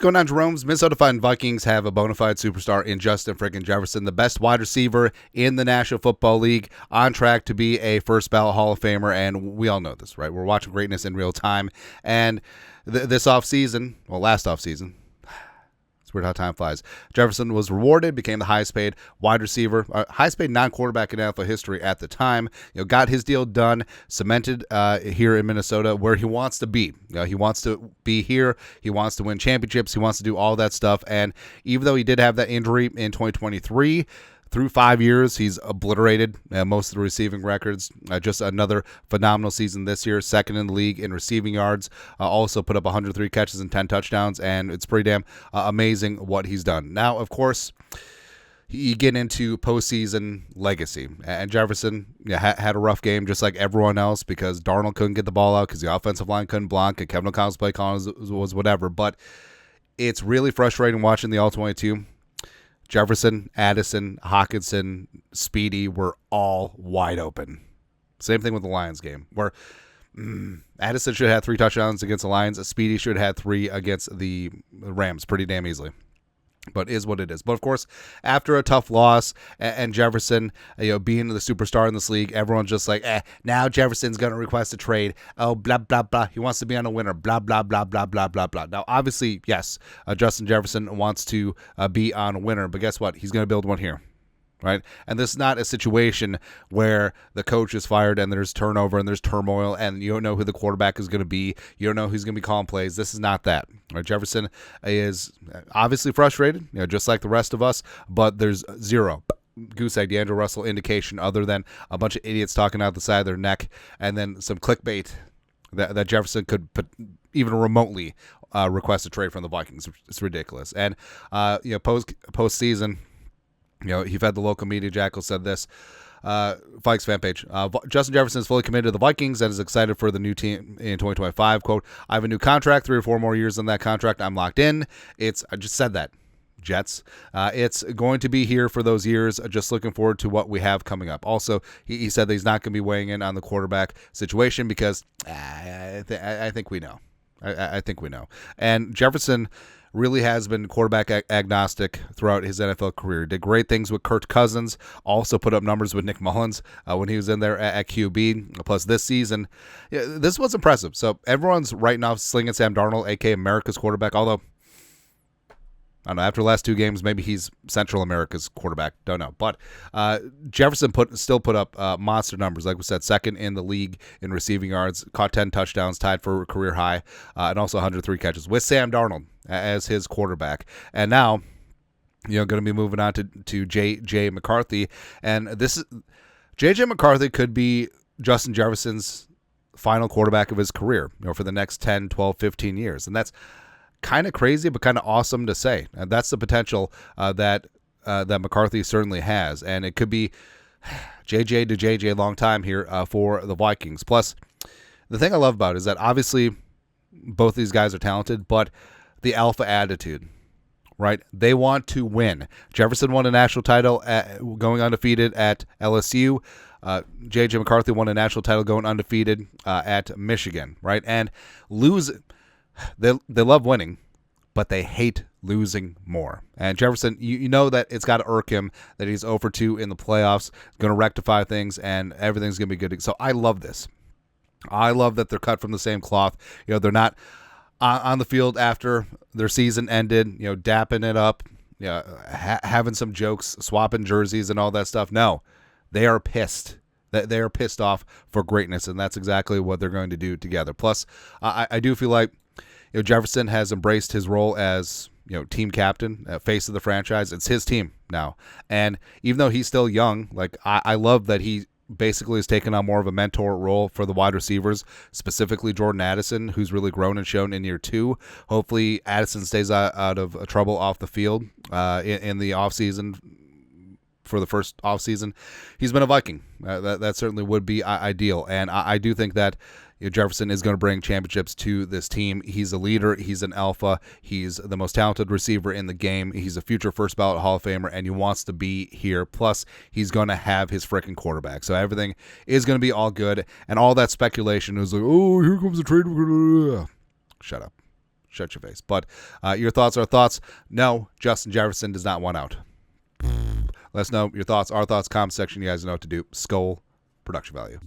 going on, Jerome's? Minnesota Vikings have a bona fide superstar in Justin freaking Jefferson, the best wide receiver in the National Football League, on track to be a first ballot Hall of Famer, and we all know this, right? We're watching greatness in real time, and this offseason, well, last offseason, it's weird how time flies. Jefferson was rewarded, became the highest paid wide receiver, highest paid non-quarterback in NFL history at the time. Got his deal done, cemented here in Minnesota where he wants to be. He wants to be here. He wants to win championships. He wants to do all that stuff. And even though he did have that injury in 2023, through 5 years, he's obliterated most of the receiving records. Just another phenomenal season this year, second in the league in receiving yards. Also put up 103 catches and 10 touchdowns, and it's pretty damn amazing what he's done. Now, of course, you get into postseason legacy, and Jefferson had a rough game just like everyone else because Darnold couldn't get the ball out because the offensive line couldn't block, and Kevin O'Connell's play calling was whatever. But it's really frustrating watching the All-22. Jefferson, Addison, Hockenson, Speedy were all wide open. Same thing with the Lions game, where Addison should have had 3 touchdowns against the Lions. Speedy should have had 3 against the Rams pretty damn easily. But is what it is. But of course, after a tough loss and Jefferson, being the superstar in this league, everyone's just like, now Jefferson's going to request a trade. Oh, blah, blah, blah. He wants to be on a winner. Blah, blah, blah, blah, blah, blah, blah. Now, obviously, yes, Justin Jefferson wants to be on a winner. But guess what? He's going to build one here. Right? And this is not a situation where the coach is fired and there's turnover and there's turmoil and you don't know who the quarterback is going to be. You don't know who's going to be calling plays. This is not that. Right? Jefferson is obviously frustrated, just like the rest of us, but there's zero goose egg D'Angelo Russell indication other than a bunch of idiots talking out the side of their neck and then some clickbait that Jefferson could put even remotely request a trade from the Vikings. It's ridiculous. And postseason, you've had the local media jackal said this. Vikes fan page. Justin Jefferson is fully committed to the Vikings and is excited for the new team in 2025. Quote, I have a new contract, 3 or 4 more years on that contract. I'm locked in. I just said that. Jets. It's going to be here for those years. Just looking forward to what we have coming up. Also, he said that he's not going to be weighing in on the quarterback situation because I think we know. I think we know. And Jefferson really has been quarterback agnostic throughout his NFL career. Did great things with Kirk Cousins. Also put up numbers with Nick Mullins when he was in there at QB. Plus this season, this was impressive. So everyone's writing off slinging Sam Darnold, a.k.a. America's quarterback. Although, I don't know, after the last 2 games, maybe he's Central America's quarterback. Don't know. But Jefferson still put up monster numbers. Like we said, second in the league in receiving yards, caught 10 touchdowns, tied for a career high, and also 103 catches with Sam Darnold as his quarterback. And now, going to be moving on to J.J. McCarthy. And this is J.J. McCarthy could be Justin Jefferson's final quarterback of his career, for the next 10, 12, 15 years. And that's kind of crazy, but kind of awesome to say. And that's the potential that McCarthy certainly has. And it could be JJ to JJ long time here for the Vikings. Plus, the thing I love about it is that obviously both these guys are talented, but the alpha attitude, right? They want to win. Jefferson won a national title going undefeated at LSU. JJ McCarthy won a national title going undefeated at Michigan, right? And they love winning, but they hate losing more. And Jefferson, you know that it's got to irk him that he's 0 for 2 in the playoffs, going to rectify things, and everything's going to be good. So I love this. I love that they're cut from the same cloth. They're not on the field after their season ended, dapping it up, having some jokes, swapping jerseys and all that stuff. No, they are pissed. They are pissed off for greatness, and that's exactly what they're going to do together. Plus, I do feel like Jefferson has embraced his role as team captain, face of the franchise. It's his team now, and even though he's still young, I love that he basically has taken on more of a mentor role for the wide receivers, specifically Jordan Addison, who's really grown and shown in year 2. Hopefully, Addison stays out of trouble off the field in the offseason. For the first offseason, he's been a Viking. That certainly would be ideal, and I do think that Jefferson is going to bring championships to this team. He's a leader. He's an alpha. He's the most talented receiver in the game. He's a future first ballot Hall of Famer, and he wants to be here. Plus, he's going to have his freaking quarterback. So everything is going to be all good. And all that speculation is like, oh, here comes the trade. Shut up. shut your face. But your thoughts are thoughts. No, Justin Jefferson does not want out. Let us know your thoughts, our thoughts, comment section. You guys know what to do. Skull production value.